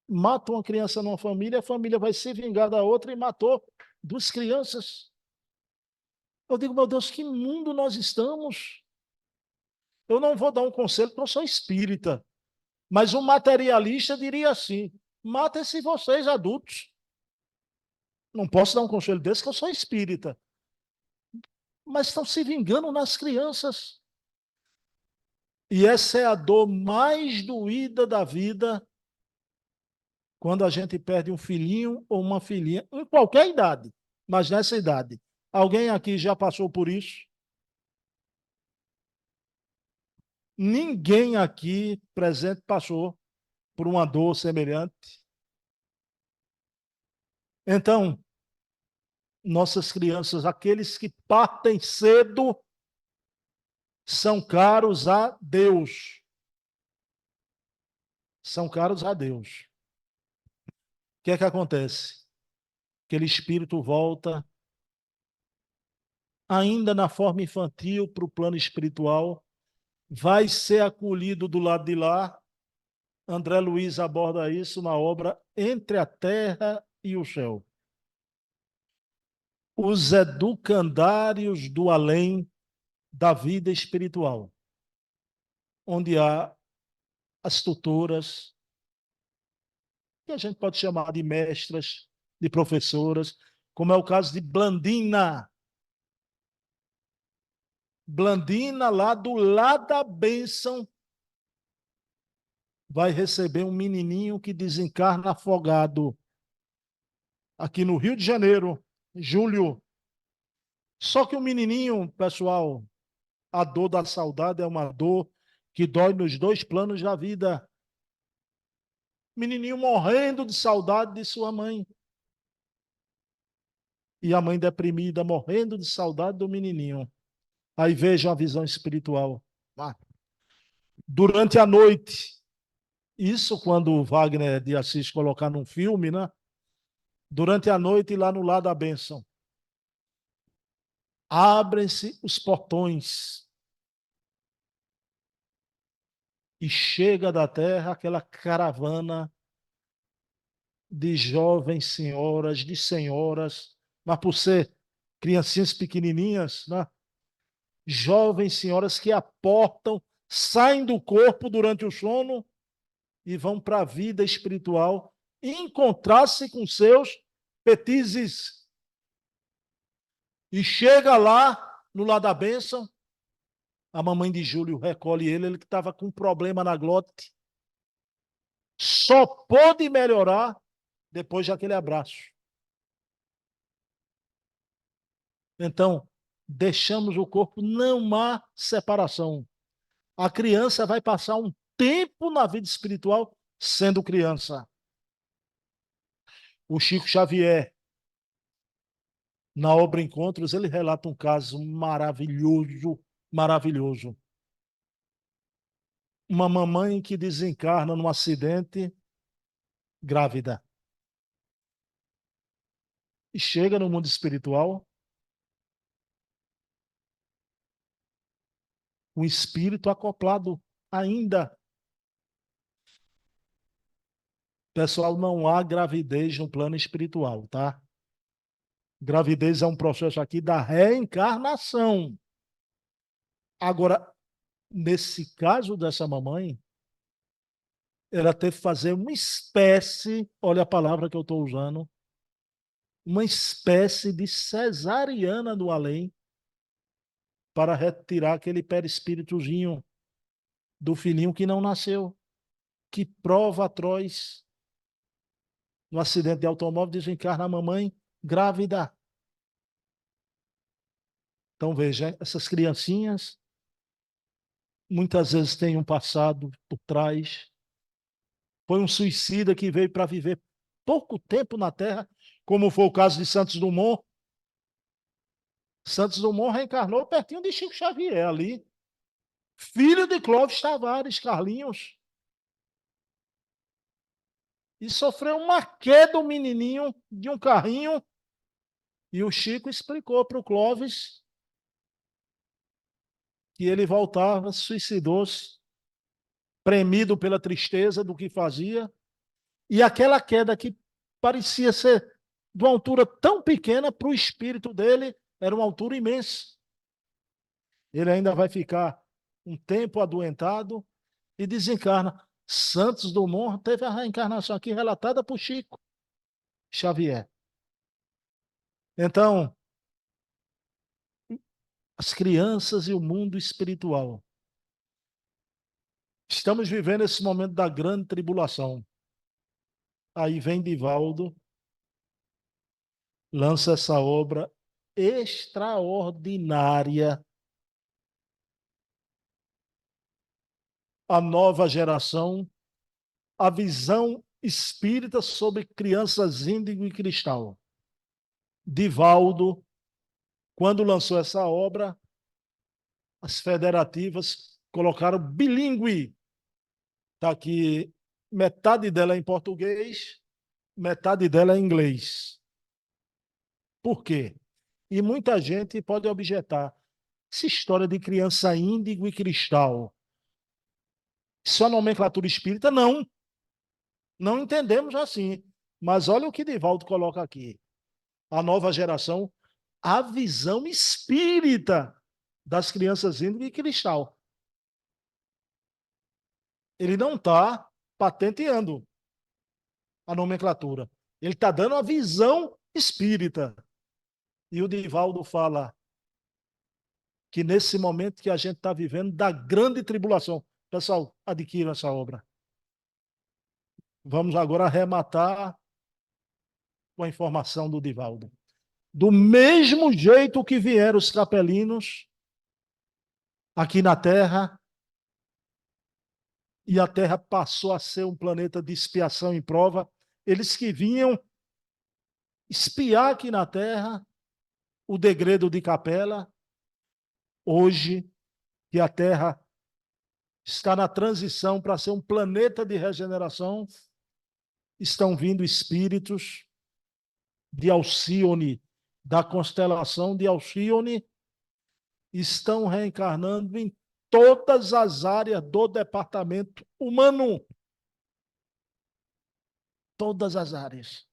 mata uma criança numa família, a família vai se vingar da outra e matou 2 crianças. Eu digo, meu Deus, que mundo nós estamos? Eu não vou dar um conselho, porque eu sou espírita, mas um materialista diria assim: matem-se vocês, adultos. Não posso dar um conselho desse, que eu sou espírita. Mas estão se vingando nas crianças. E essa é a dor mais doída da vida, quando a gente perde um filhinho ou uma filhinha, em qualquer idade, mas nessa idade. Alguém aqui já passou por isso? Ninguém aqui presente passou por uma dor semelhante. Então, nossas crianças, aqueles que partem cedo, são caros a Deus. São caros a Deus. O que é que acontece? Aquele espírito volta, ainda na forma infantil, para o plano espiritual, vai ser acolhido do lado de lá. André Luiz aborda isso na obra Entre a Terra e o Céu. Os educandários do além da vida espiritual, onde há as tutoras, que a gente pode chamar de mestras, de professoras, como é o caso de Blandina. Blandina, lá do lado da bênção, vai receber um menininho que desencarna afogado, aqui no Rio de Janeiro, Júlio. Só que o menininho, pessoal, a dor da saudade é uma dor que dói nos 2 planos da vida. Menininho morrendo de saudade de sua mãe. E a mãe deprimida, morrendo de saudade do menininho. Aí veja a visão espiritual. Durante a noite, isso quando o Wagner de Assis colocar num filme, né? Durante a noite, lá no lado da bênção, abrem-se os portões e chega da terra aquela caravana de jovens senhoras, de senhoras, mas por ser criancinhas pequenininhas, né? Jovens senhoras que aportam, saem do corpo durante o sono e vão para a vida espiritual encontrar-se com seus petizes. E chega lá, no lado da bênção, a mamãe de Júlio recolhe ele que estava com um problema na glote. Só pôde melhorar depois daquele abraço. Então, deixamos o corpo, não há separação. A criança vai passar um tempo na vida espiritual sendo criança. O Chico Xavier, na obra Encontros, ele relata um caso maravilhoso, maravilhoso. Uma mamãe que desencarna num acidente grávida. E chega no mundo espiritual, um espírito acoplado ainda. Pessoal, não há gravidez no plano espiritual, tá? Gravidez é um processo aqui da reencarnação. Agora, nesse caso dessa mamãe, ela teve que fazer uma espécie, olha a palavra que eu estou usando, uma espécie de cesariana do além, para retirar aquele perispíritozinho do filhinho que não nasceu. Que prova atroz. No acidente de automóvel, desencarna a mamãe grávida. Então, veja, essas criancinhas muitas vezes têm um passado por trás. Foi um suicida que veio para viver pouco tempo na Terra, como foi o caso de Santos Dumont. Santos Dumont reencarnou pertinho de Chico Xavier ali. filho de Clóvis Tavares, Carlinhos, e sofreu uma queda, um menininho, de um carrinho, e o Chico explicou para o Clóvis que ele voltava, suicidou-se, premido pela tristeza do que fazia, e aquela queda que parecia ser de uma altura tão pequena, para o espírito dele era uma altura imensa. Ele ainda vai ficar um tempo adoentado e desencarna. Santos Dumont teve a reencarnação aqui relatada por Chico Xavier. Então, as crianças e o mundo espiritual. Estamos vivendo esse momento da grande tribulação. Aí vem Divaldo, lança essa obra extraordinária. A nova geração, a visão espírita sobre crianças índigo e cristal. Divaldo, quando lançou essa obra, as federativas colocaram bilíngue. Está aqui, metade dela é em português, metade dela é em inglês. Por quê? E muita gente pode objetar. Essa história de criança índigo e cristal, isso é nomenclatura espírita? Não. Não entendemos assim. Mas olha o que Divaldo coloca aqui. A nova geração, a visão espírita das crianças índigo e cristal. Ele não está patenteando a nomenclatura. Ele está dando a visão espírita. E o Divaldo fala que nesse momento que a gente está vivendo da grande tribulação. Pessoal, adquiram essa obra. Vamos agora arrematar com a informação do Divaldo. Do mesmo jeito que vieram os capelinos aqui na Terra, e a Terra passou a ser um planeta de expiação e prova, eles que vinham espiar aqui na Terra o degredo de Capela, hoje que a Terra está na transição para ser um planeta de regeneração, estão vindo espíritos de Alcíone, da constelação de Alcíone, estão reencarnando em todas as áreas do departamento humano. Todas as áreas.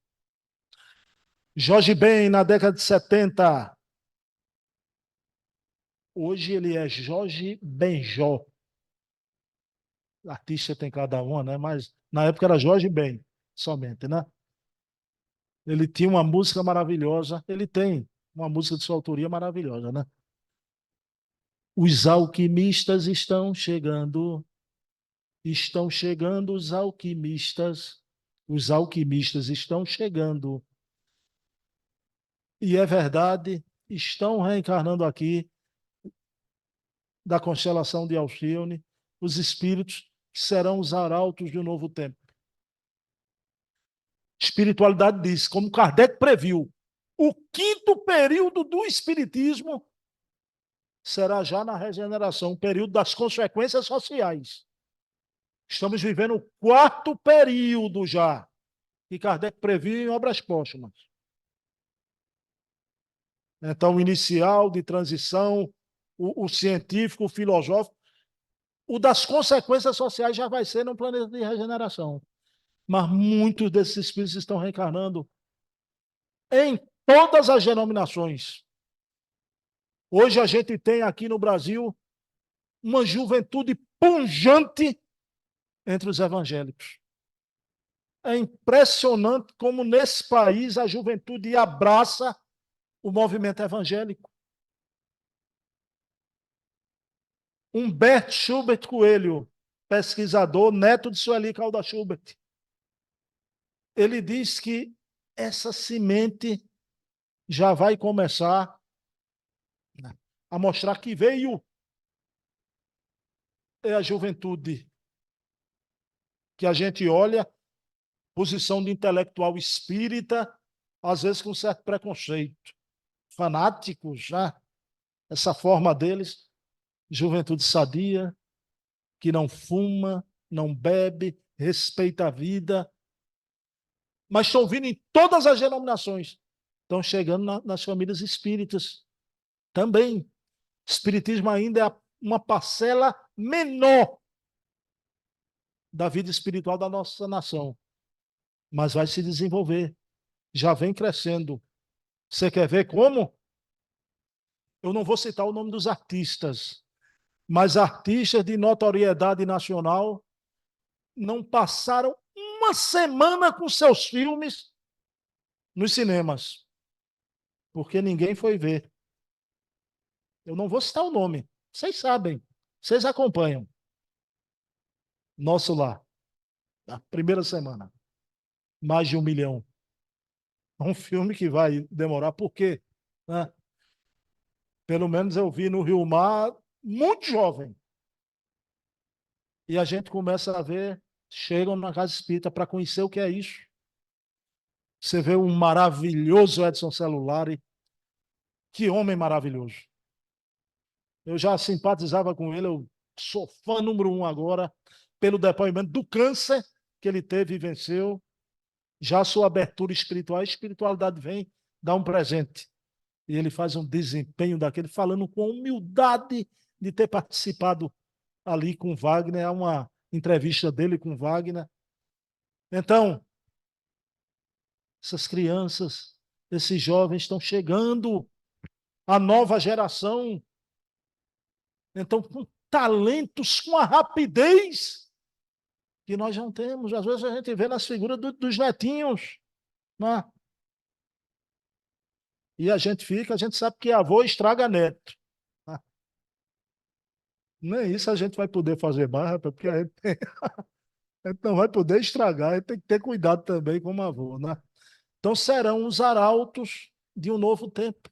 Jorge Ben, na década de 70. Hoje ele é Jorge Benjó. Artista tem cada uma, né? Mas na época era Jorge Ben, somente, né? Ele tinha uma música maravilhosa. Ele tem uma música de sua autoria maravilhosa, né? Os alquimistas estão chegando. Estão chegando os alquimistas. Os alquimistas estão chegando. E é verdade, estão reencarnando aqui da constelação de Alcíone, os espíritos que serão os arautos do novo tempo. Espiritualidade diz, como Kardec previu, o quinto período do espiritismo será já na regeneração, o período das consequências sociais. Estamos vivendo o quarto período já, que Kardec previu em obras póstumas. Então, o inicial, de transição, o científico, o filosófico, o das consequências sociais já vai ser no planeta de regeneração. Mas muitos desses espíritos estão reencarnando em todas as denominações. Hoje a gente tem aqui no Brasil uma juventude pujante entre os evangélicos. É impressionante como nesse país a juventude abraça o movimento evangélico. Humberto Schubert Coelho, pesquisador, neto de Sueli Caldas Schubert, ele diz que essa semente já vai começar a mostrar que veio é a juventude, que a gente olha, posição de intelectual espírita, às vezes com certo preconceito, fanáticos, já, essa forma deles, juventude sadia, que não fuma, não bebe, respeita a vida, mas estão vindo em todas as denominações. Estão chegando nas famílias espíritas também. Espiritismo ainda é uma parcela menor da vida espiritual da nossa nação, mas vai se desenvolver, já vem crescendo. Você quer ver como? Eu não vou citar o nome dos artistas, mas artistas de notoriedade nacional não passaram uma semana com seus filmes nos cinemas, porque ninguém foi ver. Eu não vou citar o nome, vocês sabem, vocês acompanham. Nosso Lar, na primeira semana, mais de 1 milhão. É um filme que vai demorar, por quê? Né? Pelo menos eu vi no Rio Mar, muito jovem. E a gente começa a ver, chegam na casa espírita para conhecer o que é isso. Você vê um maravilhoso Edson Celulari. Que homem maravilhoso. Eu já simpatizava com ele, eu sou fã número 1 agora, pelo depoimento do câncer que ele teve e venceu. Já a sua abertura espiritual, a espiritualidade vem, dá um presente. E ele faz um desempenho daquele, falando com humildade de ter participado ali com Wagner, uma entrevista dele com Wagner. Então, essas crianças, esses jovens estão chegando, a nova geração, então com talentos, com a rapidez que nós não temos. Às vezes a gente vê nas figuras dos netinhos, né? E a gente sabe que avô estraga neto. Né? Nem isso a gente vai poder fazer mais, rapaz, porque a gente não vai poder estragar, a gente tem que ter cuidado também como avô, né? Então serão os arautos de um novo tempo,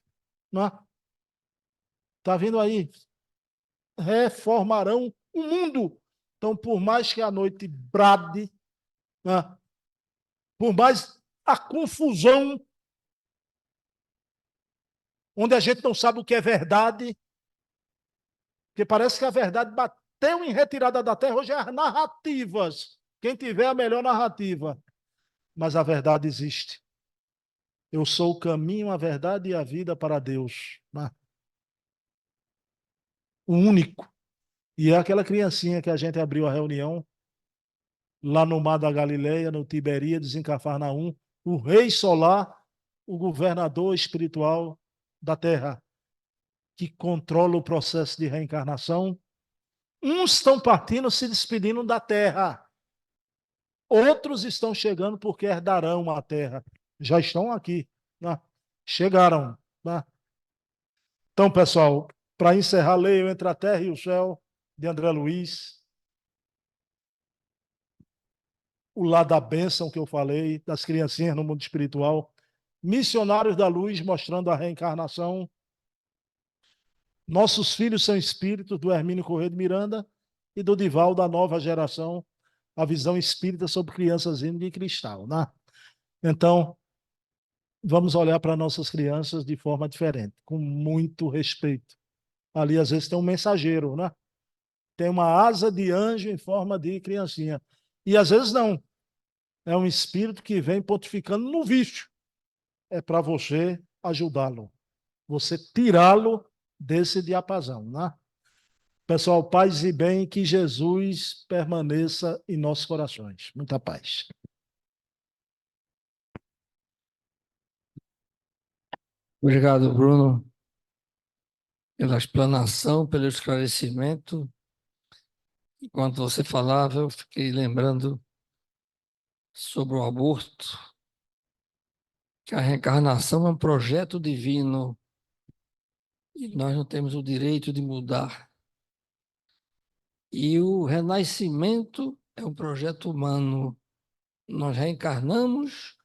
né? Tá vindo aí, reformarão o mundo. Então, por mais que a noite brade, né? Por mais a confusão, onde a gente não sabe o que é verdade, porque parece que a verdade bateu em retirada da terra, hoje é as narrativas. Quem tiver a melhor narrativa. Mas a verdade existe. Eu sou o caminho, a verdade e a vida para Deus. Né? O único. E é aquela criancinha que a gente abriu a reunião lá no Mar da Galileia, no Tiberíades, em Cafarnaum, o rei solar, o governador espiritual da terra, que controla o processo de reencarnação. Uns estão partindo, se despedindo da terra. Outros estão chegando porque herdarão a terra. Já estão aqui. Né? Chegaram. Né? Então, pessoal, para encerrar, leio Entre a Terra e o Céu, de André Luiz. O lado da bênção que eu falei, das criancinhas no mundo espiritual. Missionários da Luz, mostrando a reencarnação. Nossos filhos são espíritos, do Hermínio Corrêa de Miranda e do Dival, da nova geração, a visão espírita sobre crianças índigo e cristal. Né? Então, vamos olhar para nossas crianças de forma diferente, com muito respeito. Ali, às vezes, tem um mensageiro, né? Tem uma asa de anjo em forma de criancinha. E, às vezes, não. É um espírito que vem pontificando no vício. É para você ajudá-lo. Você tirá-lo desse diapasão, né? Pessoal, paz e bem, que Jesus permaneça em nossos corações. Muita paz. Obrigado, Bruno, pela explanação, pelo esclarecimento. Enquanto você falava, eu fiquei lembrando sobre o aborto, que a reencarnação é um projeto divino e nós não temos o direito de mudar. E o renascimento é um projeto humano. Nós reencarnamos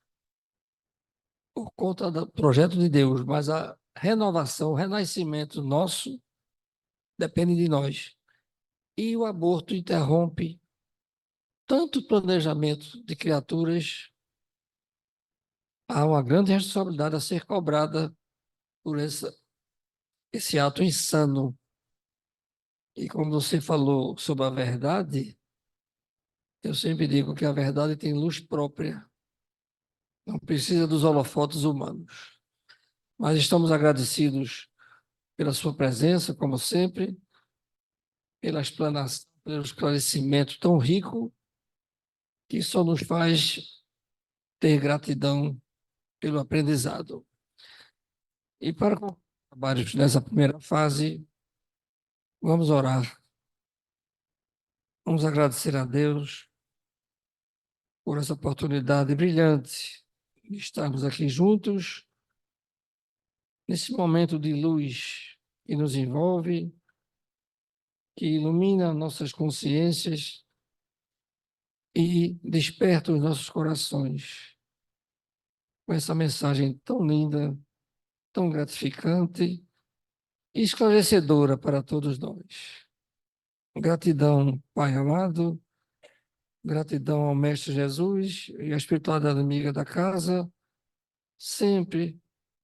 por conta do projeto de Deus, mas a renovação, o renascimento nosso depende de nós. E o aborto interrompe tanto o planejamento de criaturas, há uma grande responsabilidade a ser cobrada por esse ato insano. E como você falou sobre a verdade, eu sempre digo que a verdade tem luz própria, não precisa dos holofotes humanos. Mas estamos agradecidos pela sua presença, como sempre, pela explanação, pelo esclarecimento tão rico que só nos faz ter gratidão pelo aprendizado. E para concluir os trabalhos nessa primeira fase, vamos orar. Vamos agradecer a Deus por essa oportunidade brilhante de estarmos aqui juntos, nesse momento de luz que nos envolve, que ilumina nossas consciências e desperta os nossos corações com essa mensagem tão linda, tão gratificante e esclarecedora para todos nós. Gratidão, Pai amado, gratidão ao Mestre Jesus e à espiritualidade amiga da casa, sempre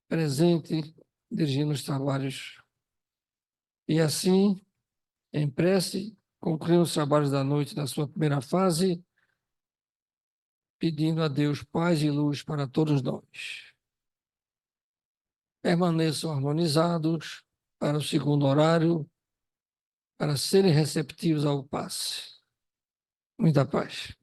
presente, dirigindo os trabalhos. E assim, em prece, concluímos os trabalhos da noite na sua primeira fase, pedindo a Deus paz e luz para todos nós. Permaneçam harmonizados para o segundo horário, para serem receptivos ao passe. Muita paz.